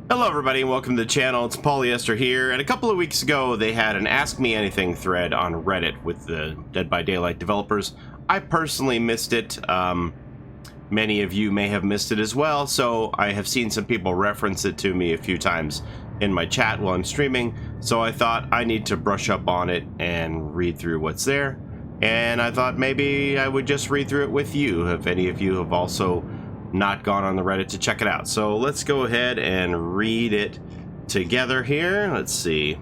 Hello everybody and welcome to the channel. It's Paulie, Esther here, and a couple of weeks ago they had an Ask Me Anything thread on Reddit with the Dead by Daylight developers. I personally missed it. Many of you may have missed it as well, so I have seen some people reference it to me a few times in my chat while I'm streaming, so I thought I need to brush up on it and read through what's there. And I thought maybe I would just read through it with you, if any of you have also not gone on the Reddit to check it out. So let's go ahead and read it together here. Let's see.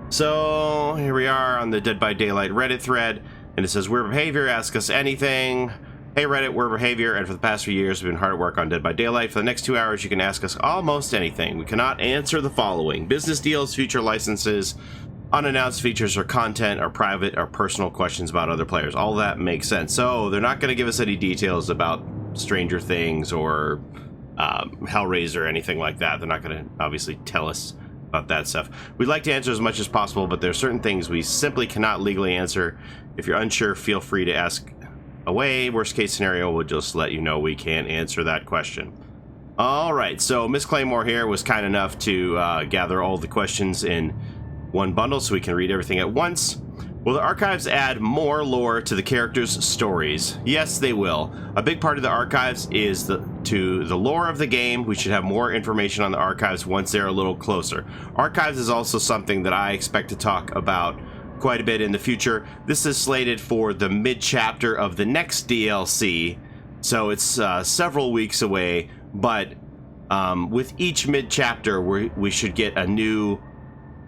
So here we are on the Dead by Daylight Reddit thread, and it says, "We're Behavior, ask us anything." Hey Reddit, we're Behavior, and for the past few years we've been hard at work on Dead by Daylight. For the next 2 hours you can ask us almost anything. We cannot answer the following: business deals, future licenses, unannounced features or content, or private or personal questions about other players. All that makes sense. So they're not going to give us any details about Stranger Things or Hellraiser or anything like that. They're not going to obviously tell us about that stuff. We'd like to answer as much as possible, but there are certain things we simply cannot legally answer. If you're unsure, feel free to ask away. Worst case scenario, we'll just let you know we can't answer that question. All right, so Miss Claymore here was kind enough to gather all the questions in one bundle so we can read everything at once. Will the archives add more lore to the characters' stories? Yes, they will. A big part of the archives is to the lore of the game. We should have more information on the archives once they're a little closer. Archives is also something that I expect to talk about quite a bit in the future. This is slated for the mid-chapter of the next DLC, so it's several weeks away, but with each mid-chapter we should get a new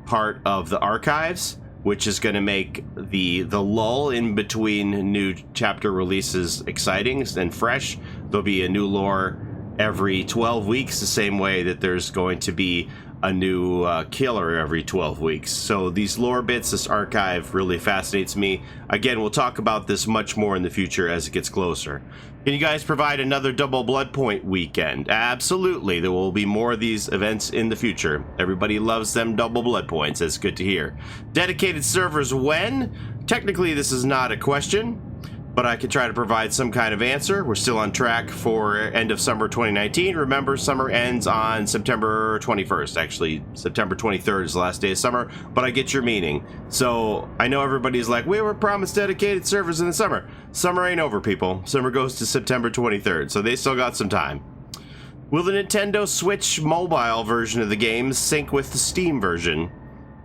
part of the archives, which is going to make the lull in between new chapter releases exciting and fresh. There'll be a new lore every 12 weeks, the same way that there's going to be a new killer every 12 weeks. So these lore bits, this archive really fascinates me. Again, we'll talk about this much more in the future as it gets closer. Can you guys provide another double blood point weekend? Absolutely. There will be more of these events in the future. Everybody loves them double blood points. That's good to hear. Dedicated servers when? Technically, this is not a question, but I could try to provide some kind of answer. We're still on track for end of summer 2019. Remember, summer ends on September 21st. Actually, September 23rd is the last day of summer, but I get your meaning. So I know everybody's like, we were promised dedicated servers in the summer. Summer ain't over, people. Summer goes to September 23rd, so they still got some time. Will the Nintendo Switch mobile version of the game sync with the Steam version?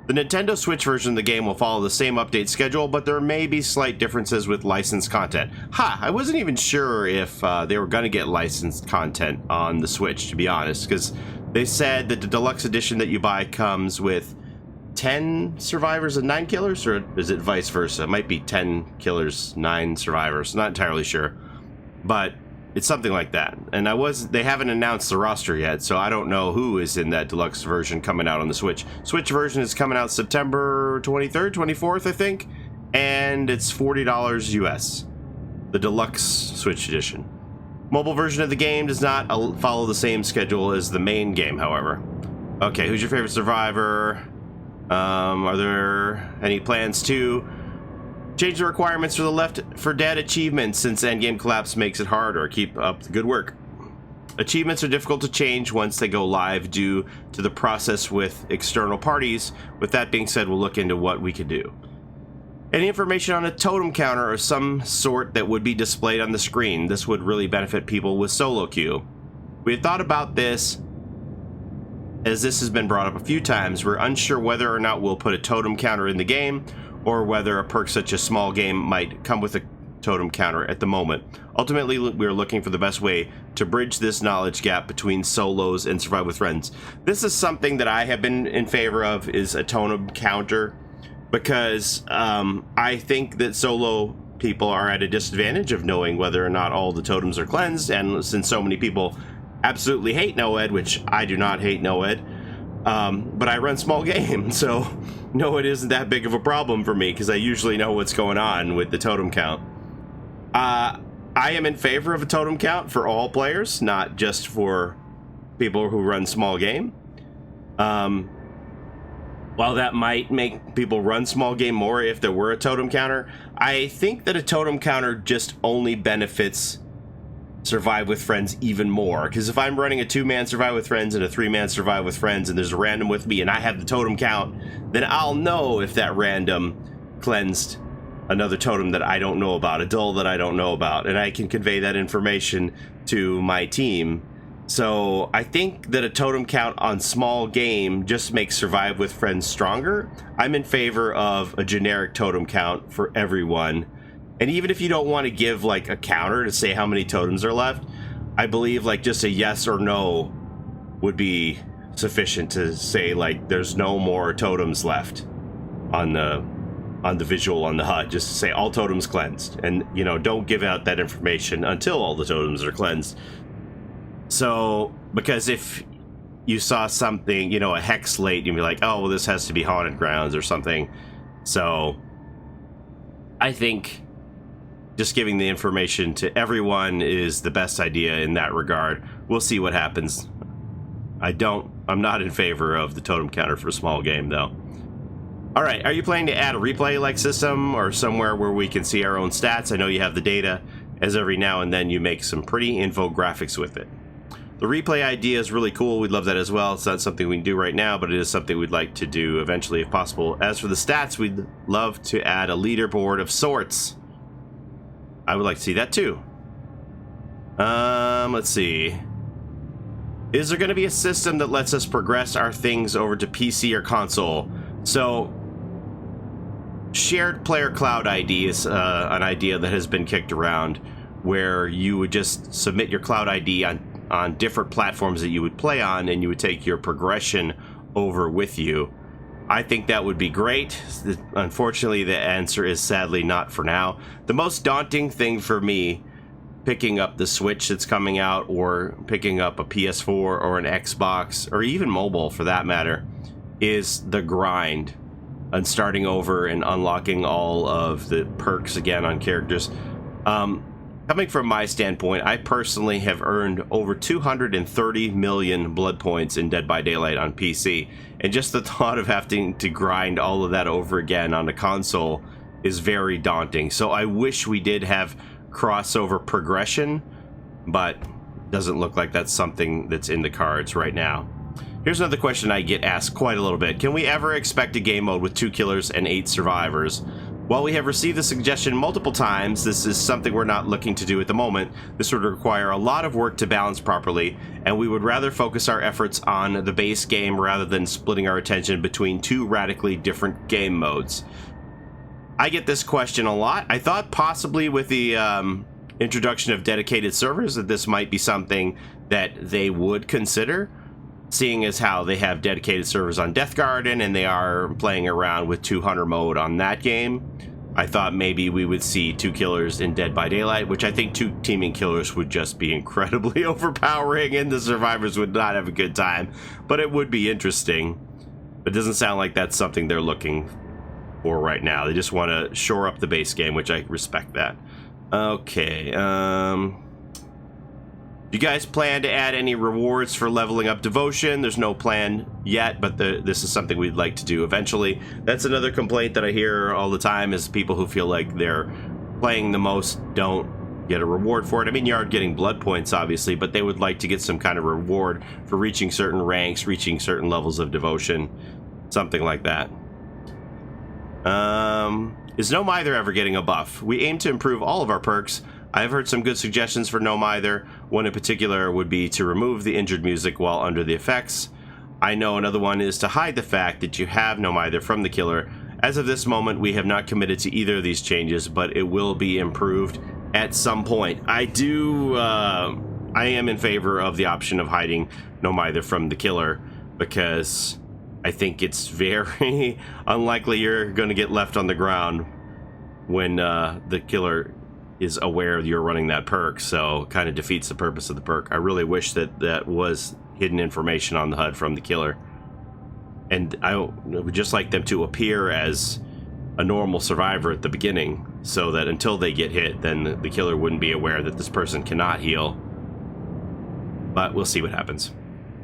The Nintendo Switch version of the game will follow the same update schedule, but there may be slight differences with licensed content. I wasn't even sure if they were going to get licensed content on the Switch, to be honest, because they said that the deluxe edition that you buy comes with 10 survivors and 9 killers, or is it vice versa? It might be 10 killers, 9 survivors. Not entirely sure, but it's something like that. And they haven't announced the roster yet, so I don't know who is in that deluxe version coming out on the Switch. Switch version is coming out September 23rd, 24th, I think, and it's $40 US. The deluxe Switch edition. Mobile version of the game does not follow the same schedule as the main game, however. Okay, who's your favorite survivor? Are there any plans to change the requirements for the Left 4 Dead achievements since endgame collapse makes it harder? Keep up the good work. Achievements are difficult to change once they go live due to the process with external parties. With that being said, we'll look into what we could do. Any information on a totem counter of some sort that would be displayed on the screen? This would really benefit people with solo queue. We had thought about this, as this has been brought up a few times. We're unsure whether or not we'll put a totem counter in the game, or whether a perk such as small game might come with a totem counter at the moment. Ultimately, we're looking for the best way to bridge this knowledge gap between solos and survive with friends. This is something that I have been in favor of, is a totem counter, because I think that solo people are at a disadvantage of knowing whether or not all the totems are cleansed, and since so many people absolutely hate NOED, which I do not hate NOED, but I run small game, so no, it isn't that big of a problem for me because I usually know what's going on with the totem count. I am in favor of a totem count for all players, not just for people who run small game. While that might make people run small game more if there were a totem counter, I think that a totem counter just only benefits survive with friends even more. Because if I'm running a 2-man survive with friends and a 3-man survive with friends, and there's a random with me and I have the totem count, then I'll know if that random cleansed another totem that I don't know about, a dull that I don't know about, and I can convey that information to my team. So I think that a totem count on small game just makes survive with friends stronger. I'm in favor of a generic totem count for everyone. And even if you don't want to give like a counter to say how many totems are left, I believe like just a yes or no would be sufficient to say like there's no more totems left on the visual on the HUD. Just to say all totems cleansed, and you know, don't give out that information until all the totems are cleansed. So because if you saw something, you know, a hex late, you'd be like, oh well, this has to be haunted grounds or something. So I think just giving the information to everyone is the best idea in that regard. We'll see what happens. I'm not in favor of the totem counter for a small game though. All right, are you planning to add a replay-like system or somewhere where we can see our own stats? I know you have the data, as every now and then you make some pretty infographics with it. The replay idea is really cool. We'd love that as well. It's not something we can do right now, but it is something we'd like to do eventually if possible. As for the stats, we'd love to add a leaderboard of sorts. I would like to see that too. Let's see. Is there going to be a system that lets us progress our things over to PC or console? So, shared player cloud ID is an idea that has been kicked around, where you would just submit your cloud ID on different platforms that you would play on, and you would take your progression over with you. I think that would be great. Unfortunately, the answer is sadly not for now. The most daunting thing for me, picking up the Switch that's coming out, or picking up a PS4 or an Xbox, or even mobile for that matter, is the grind and starting over and unlocking all of the perks again on characters. Coming from my standpoint, I personally have earned over 230 million blood points in Dead by Daylight on PC, and just the thought of having to grind all of that over again on a console is very daunting. So I wish we did have crossover progression, but doesn't look like that's something that's in the cards right now. Here's another question I get asked quite a little bit. Can we ever expect a game mode with 2 killers and 8 survivors? While we have received the suggestion multiple times, this is something we're not looking to do at the moment. This would require a lot of work to balance properly, and we would rather focus our efforts on the base game rather than splitting our attention between 2 radically different game modes. I get this question a lot. I thought possibly with the introduction of dedicated servers that this might be something that they would consider, seeing as how they have dedicated servers on Death Garden and they are playing around with 2 Hunter mode on that game. I thought maybe we would see 2 killers in Dead by Daylight, which I think 2 teaming killers would just be incredibly overpowering and the survivors would not have a good time, but it would be interesting. But it doesn't sound like that's something they're looking for right now. They just want to shore up the base game, which I respect that. Okay, do you guys plan to add any rewards for leveling up devotion? There's no plan yet, but this is something we'd like to do eventually. That's another complaint that I hear all the time, is people who feel like they're playing the most don't get a reward for it. I mean, you are getting blood points, obviously, but they would like to get some kind of reward for reaching certain ranks, reaching certain levels of devotion, something like that. Is No Mither ever getting a buff? We aim to improve all of our perks. I've heard some good suggestions for No Mither. One in particular would be to remove the injured music while under the effects. I know another one is to hide the fact that you have No Mither from the killer. As of this moment, we have not committed to either of these changes, but it will be improved at some point. I am in favor of the option of hiding No Mither from the killer, because I think it's very unlikely you're going to get left on the ground when the killer is aware you're running that perk, so kind of defeats the purpose of the perk. I really wish that that was hidden information on the HUD from the killer, and I would just like them to appear as a normal survivor at the beginning, so that until they get hit, then the killer wouldn't be aware that this person cannot heal. But we'll see what happens.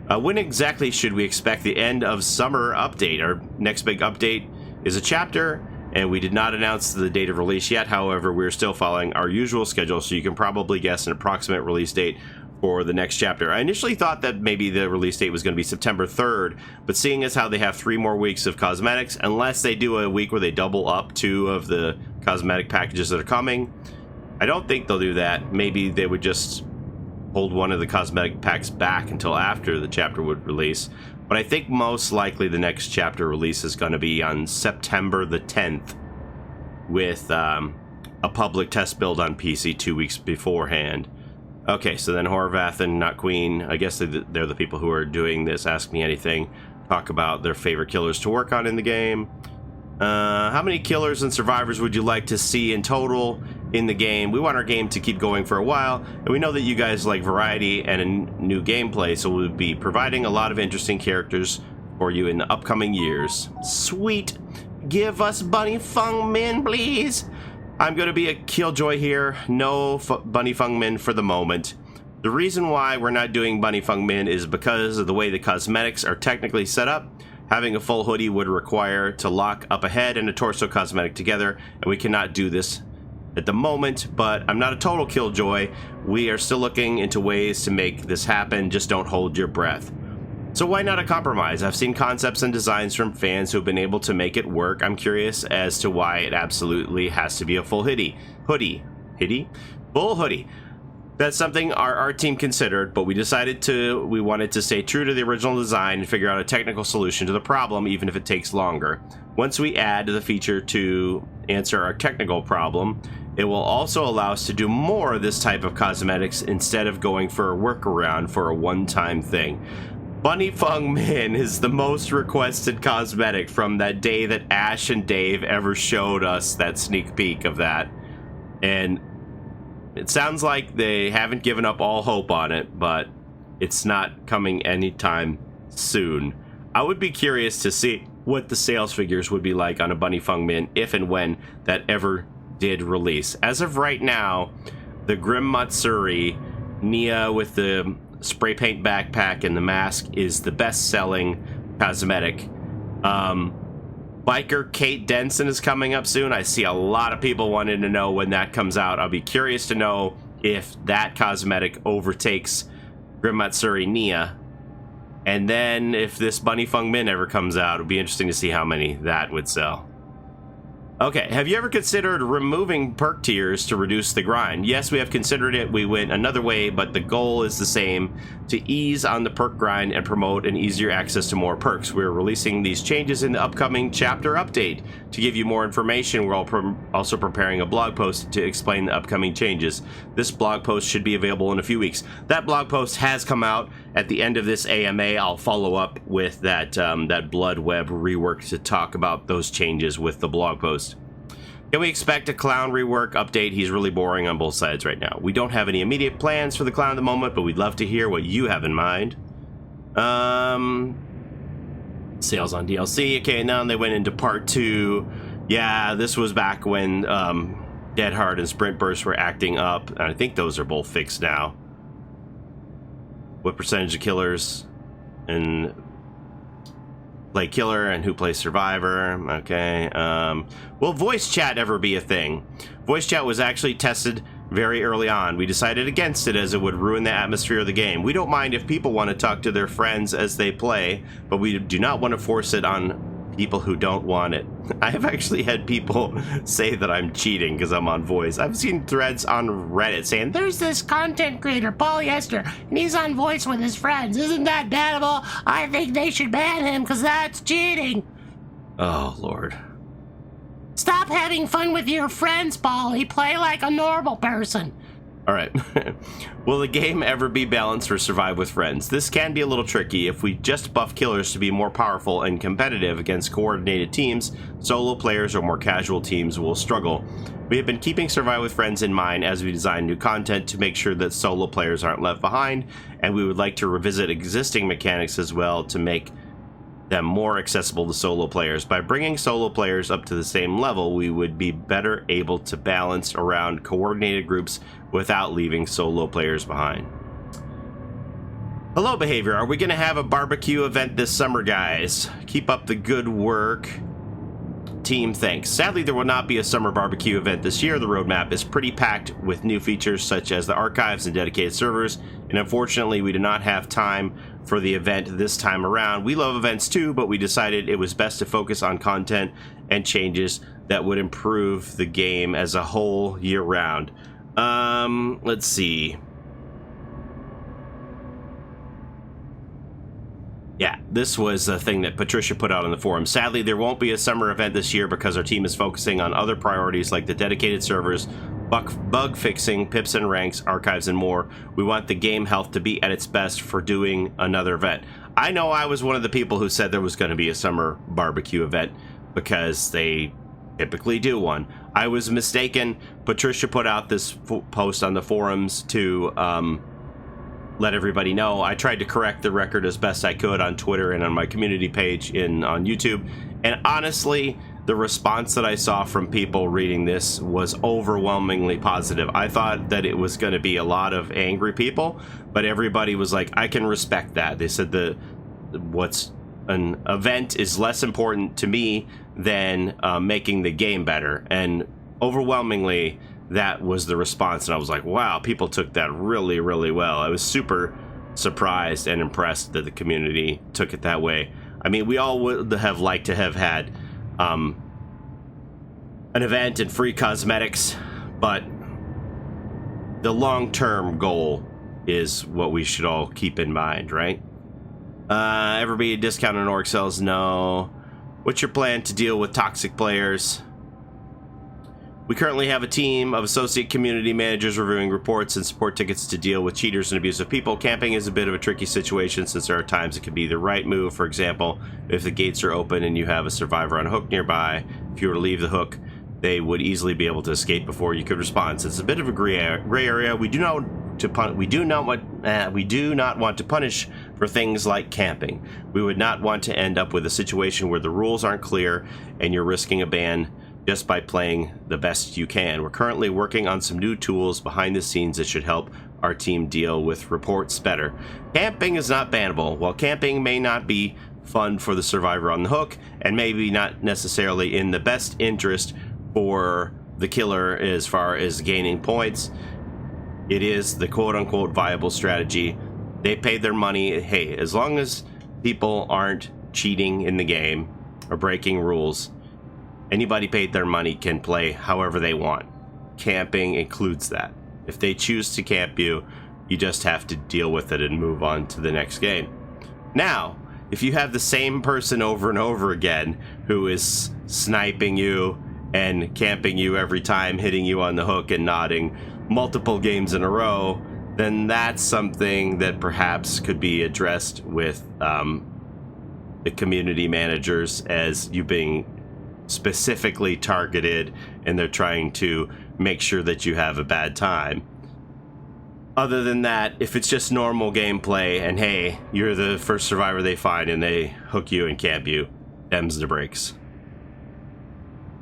When exactly should we expect the end of summer update? Our next big update is a chapter, and we did not announce the date of release yet. However, we're still following our usual schedule, so you can probably guess an approximate release date for the next chapter. I initially thought that maybe the release date was going to be September 3rd, but seeing as how they have 3 more weeks of cosmetics, unless they do a week where they double up 2 of the cosmetic packages that are coming, I don't think they'll do that. Maybe they would just hold one of the cosmetic packs back until after the chapter would release. But I think most likely the next chapter release is going to be on September the 10th with a public test build on PC 2 weeks beforehand. Okay, so then Horvath and Not Queen, I guess they're the people who are doing this Ask Me Anything, talk about their favorite killers to work on in the game. How many killers and survivors would you like to see in total in the game? We want our game to keep going for a while, and we know that you guys like variety and a new gameplay, so we'll be providing a lot of interesting characters for you in the upcoming years. Sweet! Give us Bunny Feng Min, please! I'm going to be a killjoy here. No Bunny Feng Min for the moment. The reason why we're not doing Bunny Feng Min is because of the way the cosmetics are technically set up. Having a full hoodie would require to lock up a head and a torso cosmetic together, and we cannot do this at the moment, but I'm not a total killjoy. We are still looking into ways to make this happen. Just don't hold your breath. So why not a compromise? I've seen concepts and designs from fans who have been able to make it work. I'm curious as to why it absolutely has to be a full hoodie. Full hoodie. That's something our art team considered, but we wanted to stay true to the original design and figure out a technical solution to the problem, even if it takes longer. Once we add the feature to answer our technical problem, it will also allow us to do more of this type of cosmetics instead of going for a workaround for a one-time thing. Bunny Feng Min is the most requested cosmetic from that day that Ash and Dave ever showed us that sneak peek of that. And it sounds like they haven't given up all hope on it, but it's not coming anytime soon. I would be curious to see what the sales figures would be like on a Bunny Feng Min if and when that ever did release. As of right now, the Grim Matsuri Nia with the spray paint backpack and the mask is the best-selling cosmetic. Biker Kate Denson is coming up soon. I see a lot of people wanting to know when that comes out. I'll be curious to know if that cosmetic overtakes Grim Matsuri Nia. And then if this Bunny Feng Min ever comes out, it'll be interesting to see how many that would sell. Okay, have you ever considered removing perk tiers to reduce the grind? Yes, we have considered it. We went another way, but the goal is the same: to ease on the perk grind and promote an easier access to more perks. We're releasing these changes in the upcoming chapter update. To give you more information, we're also preparing a blog post to explain the upcoming changes. This blog post should be available in a few weeks. That blog post has come out at the end of this AMA. I'll follow up with that Bloodweb rework to talk about those changes with the blog post. Can we expect a clown rework update? He's really boring on both sides right now. We don't have any immediate plans for the clown at the moment, but we'd love to hear what you have in mind. Sales on DLC. Okay, now they went into part 2. Yeah, this was back when Dead Hard and Sprint Burst were acting up. And I think those are both fixed now. What percentage of killers and play killer and who plays survivor? Okay. Will voice chat ever be a thing? Voice chat was actually tested very early on. We decided against it as it would ruin the atmosphere of the game. We don't mind if people want to talk to their friends as they play, but we do not want to force it on people who don't want it. I have actually had people say that I'm cheating because I'm on voice. I've seen threads on Reddit saying, there's this content creator, Paulie, Esther, and he's on voice with his friends. Isn't that bannable? I think they should ban him because that's cheating. Oh, Lord. Stop having fun with your friends, Paulie. Play like a normal person. All right. Will the game ever be balanced for Survive with Friends? This can be a little tricky. If we just buff killers to be more powerful and competitive against coordinated teams, solo players or more casual teams will struggle. We have been keeping Survive with Friends in mind as we design new content to make sure that solo players aren't left behind, and we would like to revisit existing mechanics as well to make them more accessible to solo players. By bringing solo players up to the same level, we would be better able to balance around coordinated groups without leaving solo players behind. Hello, Behavior. Are we going to have a barbecue event this summer, guys? Keep up the good work. Team thanks. Sadly, there will not be a summer barbecue event this year. The roadmap is pretty packed with new features such as the archives and dedicated servers, and unfortunately we do not have time for the event this time around. We love events too, but we decided it was best to focus on content and changes that would improve the game as a whole year round. Let's see. Yeah, this was a thing that Patricia put out on the forum. Sadly, there won't be a summer event this year because our team is focusing on other priorities like the dedicated servers, bug fixing, pips and ranks, archives, and more. We want the game health to be at its best for doing another event. I know I was one of the people who said there was going to be a summer barbecue event because they typically do one. I was mistaken. Patricia put out this post on the forums to let everybody know. I tried to correct the record as best I could on Twitter and on my community page on YouTube, and honestly, the response that I saw from people reading this was overwhelmingly positive. I thought that it was going to be a lot of angry people, but everybody was like, I can respect that. They said what's an event is less important to me than making the game better, and overwhelmingly that was the response. And I was like, wow, people took that really, really well. I was super surprised and impressed that the community took it that way. I mean, we all would have liked to have had an event and free cosmetics, but the long-term goal is what we should all keep in mind, right? Everybody discount on org cells? No. What's your plan to deal with toxic players? We currently have a team of associate community managers reviewing reports and support tickets to deal with cheaters and abusive people. Camping is a bit of a tricky situation since there are times it can be the right move. For example, if the gates are open and you have a survivor on a hook nearby, if you were to leave the hook, they would easily be able to escape before you could respond. So it's a bit of a gray area. We do not want to punish for things like camping. We would not want to end up with a situation where the rules aren't clear and you're risking a ban just by playing the best you can. We're currently working on some new tools behind the scenes that should help our team deal with reports better. Camping is not bannable. While camping may not be fun for the survivor on the hook, and maybe not necessarily in the best interest for the killer as far as gaining points, it is the quote-unquote viable strategy. They paid their money. Hey, as long as people aren't cheating in the game or breaking rules, anybody paid their money can play however they want. Camping includes that. If they choose to camp you, you just have to deal with it and move on to the next game. Now, if you have the same person over and over again who is sniping you and camping you every time, hitting you on the hook and nodding multiple games in a row, then that's something that perhaps could be addressed with the community managers as you being specifically targeted and they're trying to make sure that you have a bad time. Other than that, if it's just normal gameplay and hey, you're the first survivor they find and they hook you and camp you, them's the breaks.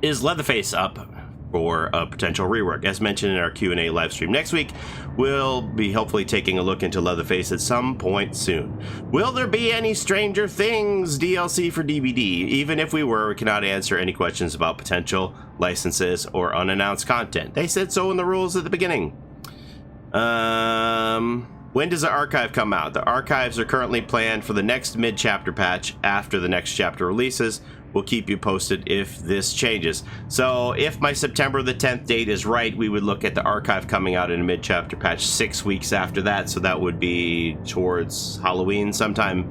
Is Leatherface up for a potential rework? As mentioned in our Q&A live stream next week, we'll be hopefully taking a look into Leatherface at some point soon. Will there be any Stranger Things DLC for DBD? Even if we were, we cannot answer any questions about potential licenses or unannounced content. They said so in the rules at the beginning. When does the archive come out? The archives are currently planned for the next mid-chapter patch after the next chapter releases. We'll keep you posted if this changes. So if my September the 10th date is right, we would look at the archive coming out in a mid-chapter patch 6 weeks after that. So that would be towards Halloween, sometime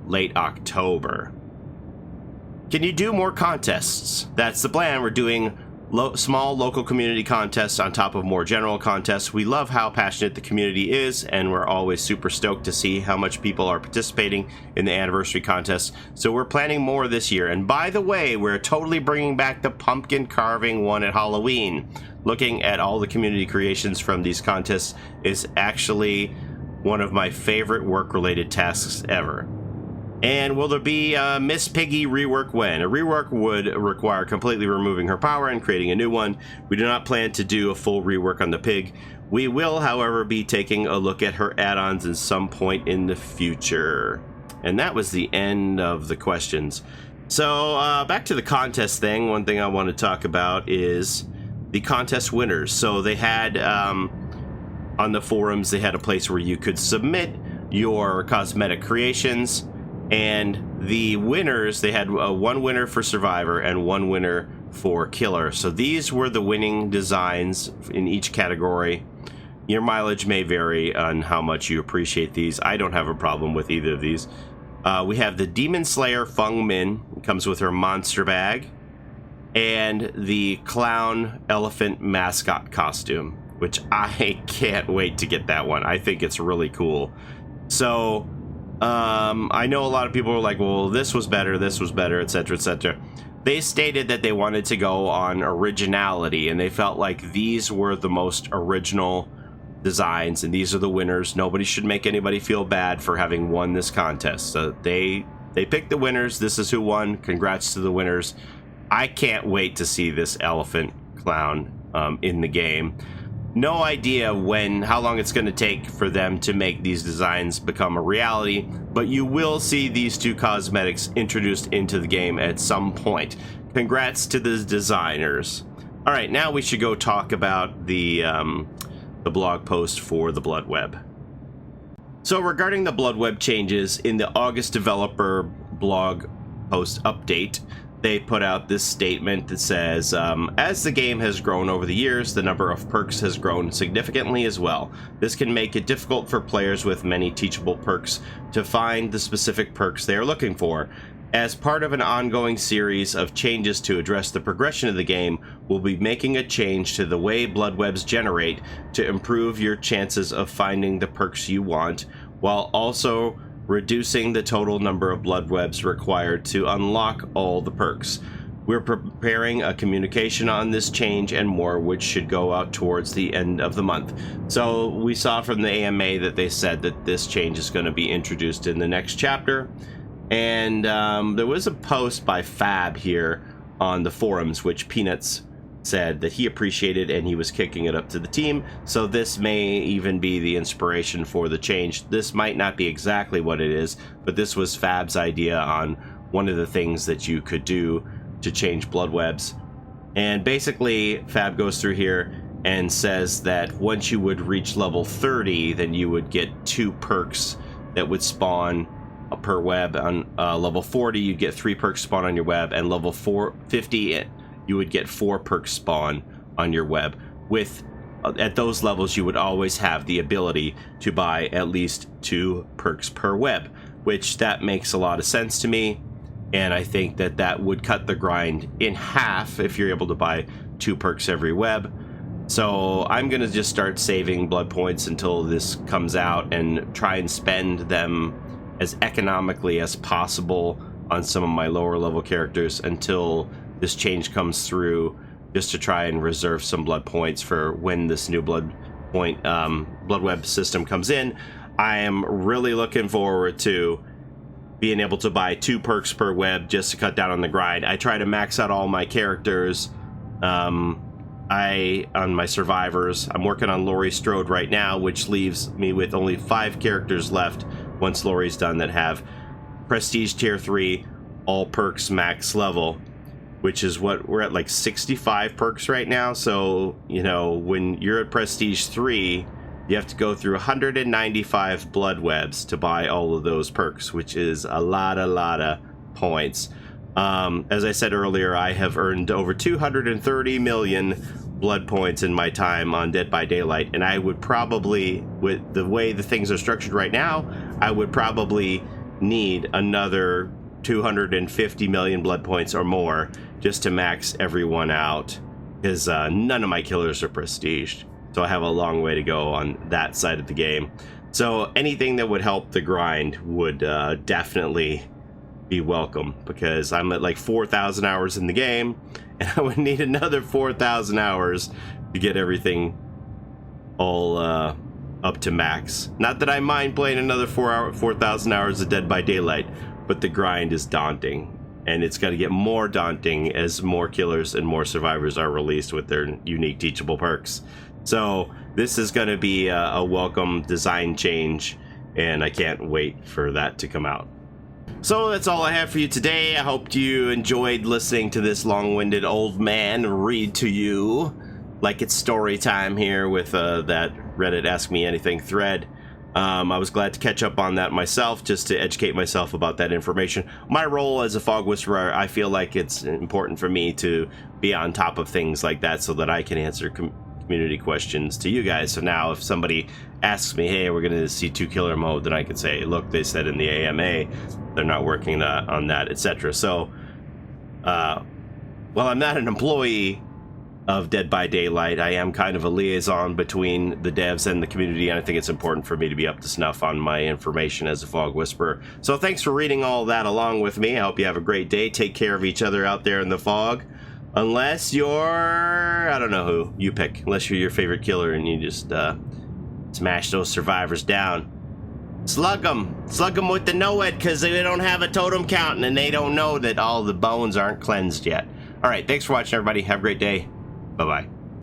late October. Can you do more contests? That's the plan. We're doing small local community contests on top of more general contests. We love how passionate the community is, and we're always super stoked to see how much people are participating in the anniversary contest. So we're planning more this year. And by the way, we're totally bringing back the pumpkin carving one at Halloween. Looking at all the community creations from these contests is actually one of my favorite work-related tasks ever. And will there be a Miss Piggy rework when? A rework would require completely removing her power and creating a new one. We do not plan to do a full rework on the pig. We will, however, be taking a look at her add-ons at some point in the future. And that was the end of the questions. So back to the contest thing. One thing I want to talk about is the contest winners. So they had on the forums, they had a place where you could submit your cosmetic creations, and the winners, they had one winner for survivor and one winner for killer. So these were the winning designs in each category. Your mileage may vary on how much you appreciate these. I don't have a problem with either of these. We have the Demon Slayer Feng Min, comes with her monster bag, and the clown elephant mascot costume, which I can't wait to get that one. I think it's really cool. So I know a lot of people are like, well, this was better, etc., etc. They stated that they wanted to go on originality, and they felt like these were the most original designs, and these are the winners. Nobody should make anybody feel bad for having won this contest. So they picked the winners. This is who won. Congrats to the winners. I can't wait to see this elephant clown in the game. No idea how long it's going to take for them to make these designs become a reality, but you will see these two cosmetics introduced into the game at some point. Congrats to the designers. All right, now we should go talk about the blog post for the Bloodweb. So regarding the Bloodweb changes, in the August developer blog post update, they put out this statement that says, as the game has grown over the years, the number of perks has grown significantly as well. This can make it difficult for players with many teachable perks to find the specific perks they are looking for. As part of an ongoing series of changes to address the progression of the game, we'll be making a change to the way Bloodwebs generate to improve your chances of finding the perks you want, while also reducing the total number of Bloodwebs required to unlock all the perks. We're preparing a communication on this change and more, which should go out towards the end of the month. So we saw from the AMA that they said that this change is going to be introduced in the next chapter. And there was a post by Fab here on the forums, which Peanuts said that he appreciated, and he was kicking it up to the team. So this may even be the inspiration for the change. This might not be exactly what it is, but this was Fab's idea on one of the things that you could do to change Bloodwebs. And basically, Fab goes through here and says that once you would reach level 30, then you would get 2 perks that would spawn per web. On level 40, you'd get 3 perks spawn on your web, and level 50, you would get 4 perks spawn on your web. With at those levels, you would always have the ability to buy at least 2 perks per web, which that makes a lot of sense to me. And I think that that would cut the grind in half if you're able to buy 2 perks every web. So I'm going to just start saving blood points until this comes out and try and spend them as economically as possible on some of my lower level characters until this change comes through, just to try and reserve some blood points for when this new Bloodweb system comes in. I am really looking forward to being able to buy 2 perks per web just to cut down on the grind. I try to max out all my characters. On my survivors, I'm working on Laurie Strode right now, which leaves me with only 5 characters left once Laurie's done that have Prestige Tier 3, all perks max level, which is what we're at, like 65 perks right now. So, you know, when you're at Prestige 3, you have to go through 195 Bloodwebs to buy all of those perks, which is a lot of points. As I said earlier, I have earned over 230 million blood points in my time on Dead by Daylight, and I would probably, with the way the things are structured right now, I would probably need another 250 million blood points or more just to max everyone out, because none of my killers are prestiged, so I have a long way to go on that side of the game. So anything that would help the grind would definitely be welcome, because I'm at like 4,000 hours in the game, and I would need another 4,000 hours to get everything all up to max. Not that I mind playing another 4,000 hours of Dead by Daylight, but the grind is daunting, and it's got to get more daunting as more killers and more survivors are released with their unique teachable perks. So this is going to be a welcome design change, and I can't wait for that to come out. So that's all I have for you today. I hope you enjoyed listening to this long-winded old man read to you like it's story time here with that Reddit Ask Me Anything thread. I was glad to catch up on that myself, just to educate myself about that information. My role as a fog whisperer, I feel like it's important for me to be on top of things like that so that I can answer community questions to you guys. So now if somebody asks me, hey, we're going to see 2 killer mode, then I can say, look, they said in the AMA they're not working on that, etc. So, while I'm not an employee of Dead by Daylight, I am kind of a liaison between the devs and the community, and I think it's important for me to be up to snuff on my information as a fog whisperer. So thanks for reading all that along with me. I hope you have a great day. Take care of each other out there in the fog. Unless you're, I don't know who you pick, unless you're your favorite killer and you just smash those survivors down. Slug them with the no-ed, because they don't have a totem counting and they don't know that all the bones aren't cleansed yet. All right, thanks for watching, everybody. Have a great day. Bye-bye.